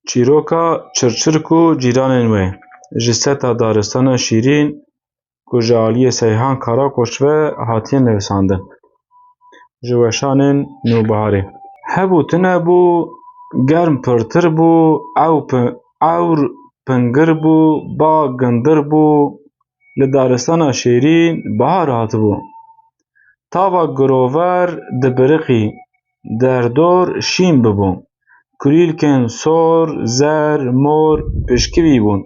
Çîroka Çirçirk û cîranên wê ji seta daristana Şîrîn ku ji aliyê Seyhan Karakoç ve hatiye nivîsandin. Ji weşanên nûbiharê. Hebû tune bû, germ pirtir bû, ewr pingir bû, ba gindir bû. Li daristana Şîrîn bihar hatibû. Tava girover dibiriqî, derdor şîn bibû. Kulîlkên sor, zer, mor pişkivî bûn.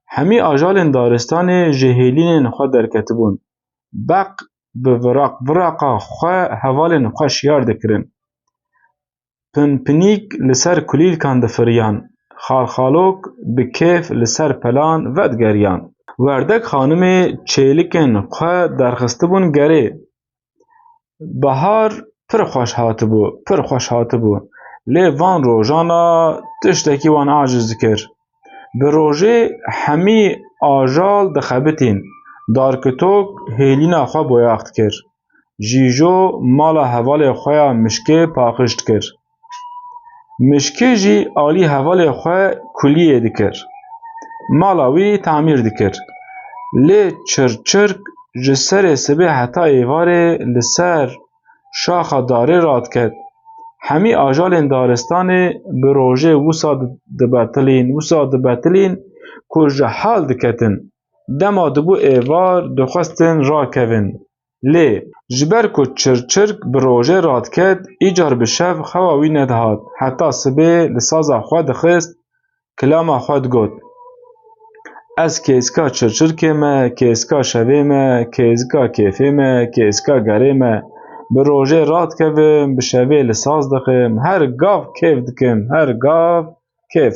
Hemî ajalên daristanê ji hêlînên xwe derketibûn. Beq bi viraqa xwe hevalên xwe şiyar dikirin. Pinpinîk li ser kulîlkan difiriyan. Xalxalok bi kêf li ser pelan vedigerîyan. Werdek xanimê çêlikên xwe derxistibûn gerê. Bihar pir xweş hatibû, lê van rojan a tiştekî wan aciz dikir. Bi rojê hemî ajal dixebitîn. Darketok hêlîna xwe boyax dikir. Jîjo mala hevalê xwe ya mişkê paqij dikir. Mişkê jî alî hevalê xwe kulîyê dikir. Mala wî temîr dikir. Lê Çirçirk ji serê sibê heta êvarê li ser şaxa darê radiket. Hemî ajalên daristanê bi rojê wisa dibetilîn ku ji hal diketin. Dema dibû êvar dixwestin rakevin. Lê ji ber ku Çirçirk bi rojê radiket, îcar bi şev xewa wî nedihat. Heta sibê li saza xwe dixist, kilama xwe digot: Ez kêska Çirçirkê me, kêska şevê me, kêska kêfê me, kêska gerê me. Bi rojê radikevim, bi şevê li saz dixim, her gav kêf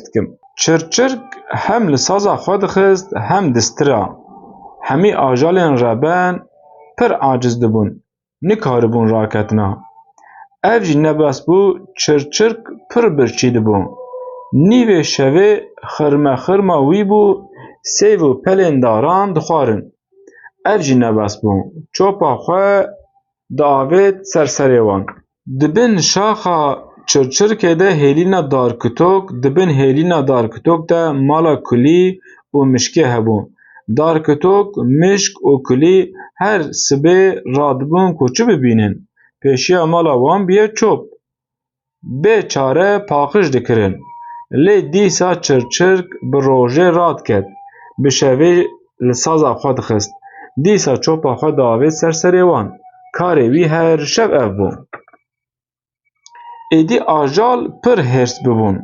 dikim. Çirçirk hem li saza xwe dixist, hem distira. Hemî ajalên reben pir aciz dibûn, nikaribûn raketina. Ev jî nebes bû, Çirçirk pir birçî dibû. Nîvê şevê xirma wî bû, sêv û pelên daran dixwarin. Ev jî nebes bû, çopa xwe diavêt ser serê wan. Di bin şaxa Çirçirkê de hêlîna darketok, di bin hêlîna darketok de mala kulî û mişkê hebû. Darketok, mişk û kulî her sibê radibûn ku çi bibînin? Pêşiya mala wan bûye çop. Bêçare paqij dikirin. Lê dîsa Çirçirk bi rojê radiket, bi şevê li saza xwe dixist. Dîsa çopa xwe diavêt ser serê wan. Karê wî her şev ev bû. Êdî ajal pir hêrs bibûn.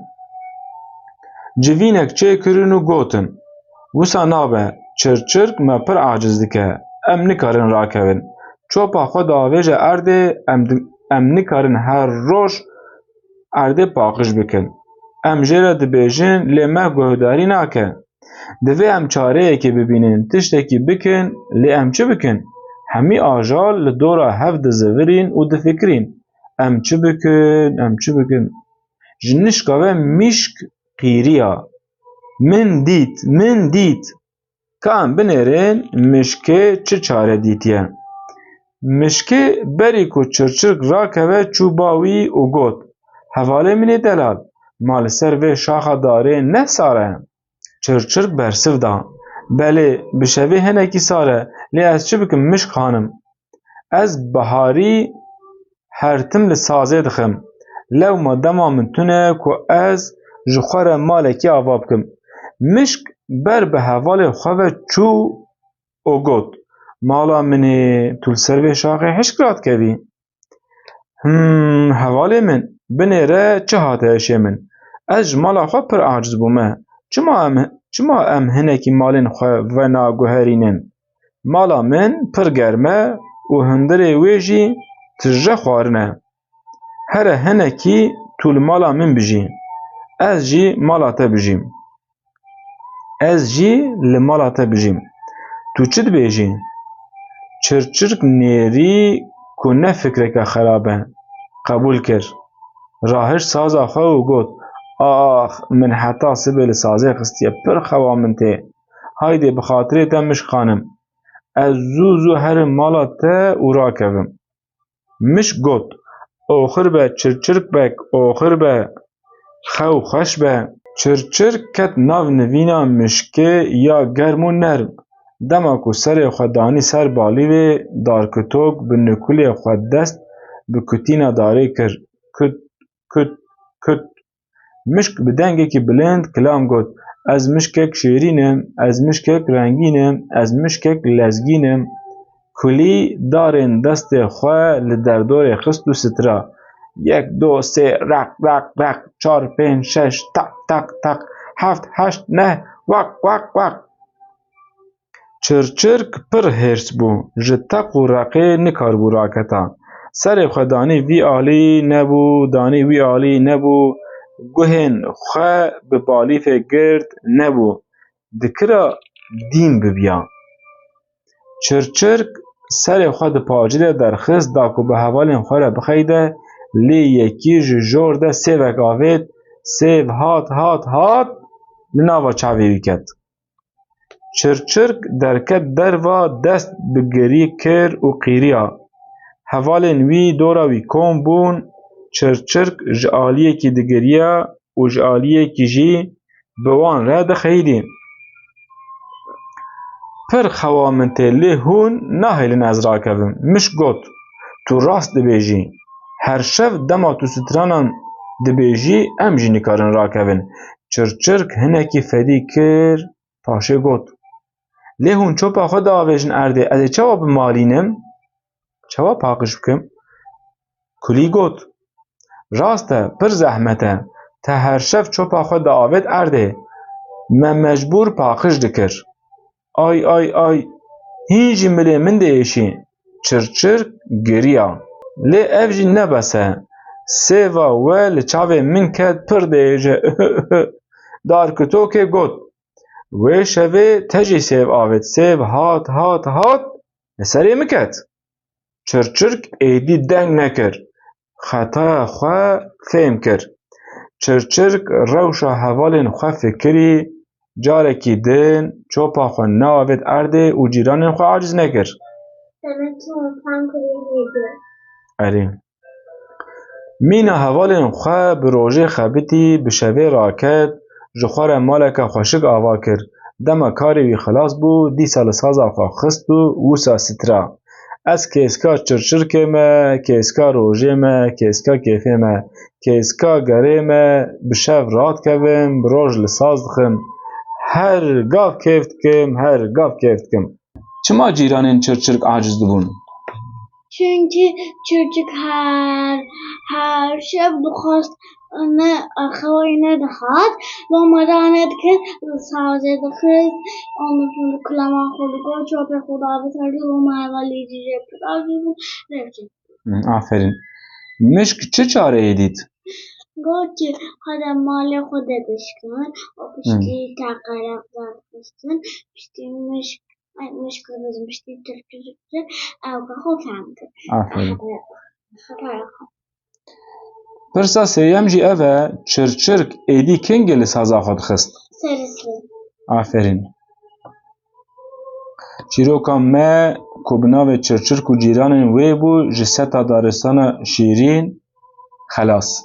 Civînek çêkirin û gotin: Wisa nabe, Çirçirk me pir aciz dike, em nikarin rakevin. Çopa xwe diavêje erdê, em nikarin her roj erdê paqij bikin. Em jê re dibêjin, lê me guhdarî nake. Divê em çareyekê bibînin, tiştekî bikin, lê em çi bikin? Hemî ajal li dora hev dizîvirîn û difikirîn: Em çi bikin? Ji nişka ve mişk qîriya. Min dît. Ka em binêrin mişkê çi çare dîtiye. Mişkê berî ku Çirçirk rakeve çû ba wî û got: Hevalê min ê delal, ma li ser vê şaxa darê ne sar e? Çirçirk bersiv da: Belê, bi şevê hinekî sar e, lê ez çi bikim mişk xanim? Ez biharî her tim li sazê dixim. Lewma dema min tune ku ez ji xwe re malekî ava bikim. Mişk ber bi hevalê xwe ve çû û got: Mala min ê, tu li ser vê şaxê hişk radikevî? Hevalê min, binêre çi hate hişê min? Ez ji mala xwe pir aciz bûme. Çima em hinekî malên xwe venaguherînin? Mala min pir germ e û hundirê wê jî tije xwarin e. Here hinekî tu li mala min bijî, ez jî mala te bijîm. Tu çi dibêjî? Çirçirk nêrî ku ne fikreke xerab e, qebûl kir. Rahişt saza xwe û got: Ax, min heta sibê li sazê xistiye, pir xewa min tê. Haydê bi xatirê te mişk xanim. Ez zû herim mala te û rakevim. Mişk got: آخر به چرچرک بک آخر به خو خوش به چرچرک کت ناو نوینا مشکه یا گرم و نرم دما کو سر خود دانی سر بالی و دارکتوک به نکولی خود دست به کتینا داری کر کت کت کت مشک به دنگی که بلند کلام گوت از مشکک شیرینم از مشکک رنگینم از مشکک لزگینم کلی دارن دست خواه لدردور خست و سترا یک دو سه رق رق رق چار پنج شش تق تق تق هفت هشت نه وق وق وق چرچرک پر هرس بو جتق و رقه نکار بو راکتا سر خو دانی وی آلی نبو دانی وی آلی نبو گوهن خو به بالیف گرد نبو دکرا دین ببیا چرچرک سر خود پاجده در خست داکو به حوالین خوره بخیده لی یکی جورده سیوک آوید سیو هات هات هات لناوا چاوی ویکت چرچرک درکت دروا دست بگری کر و قیریا حوالین وی دورا وی کون بون چرچرک جعالیه کی دگریا و جعالیه کی جی بوان را دخیدیم پر خوامنته لی هون ناهیلن از راکبم مش گوت تو راست دبیجی هر شف دما تو سترانان دبیجی ام جی نکارن راکبن چرچرک هنکی فدی کر پاشه گوت لی هون چوپا خود آویجن ارده از چوا بمالینم چوا پاقش بکم کلی گوت راسته پر زحمته تا هر شف چوپا خود آوید ارده من مجبور پاقش دکر آی آی آی هیچ ملی من دیشی چرچرک گریا لی اف جی نبسه سیوا و لچاوه من کد پر دیجه دار کتو که گوت و شوه تجی سیو آوید سیو هات هات هات لسری مکد چرچرک ایدی دنگ نکر خطا خواه فهم کر چرچرک روشا حوالین خواه فکری جارکی دن چوپا خو ناوید ارده و جیرانین خو عاجز نکر اری مینا حوالین خو بروژه خبتی بشوه راکت جخوار مالک خوشک آوا کر دما کاری وی خلاص بو دی سال سازا خو خست و وسا سترا از کسکا چرچرک ما کسکا روژه ما کسکا کیفه ما کسکا گره ما بشو رات کبم بروژ لساز دخم هر گاف کفت کم هر گاف کفت کم چما جیرانین چرچرک عاجز دبون؟ Çünkü çocuk her şey بخواست نه خوای ندهد و مداند که سازه دخست آن کلما خودگو چوب خدا بترد و محوالی جیجه پرازی بود رفتی آفرین مشک چه چاره ایدید؟ گفت که خودم مال خود بشکن و پشتی تقرق زد بستن پشتی مشکل بزن پشتی ترکیزه او که خوب فهمده آفرین پرسا سیم جی اوه چرچرک ایدی کنگی لسازا خود خست؟ سرسلی آفرین چیروکا ما کبناو چرچرک و جیرانین وی بو جستا دارستان شیرین خلاص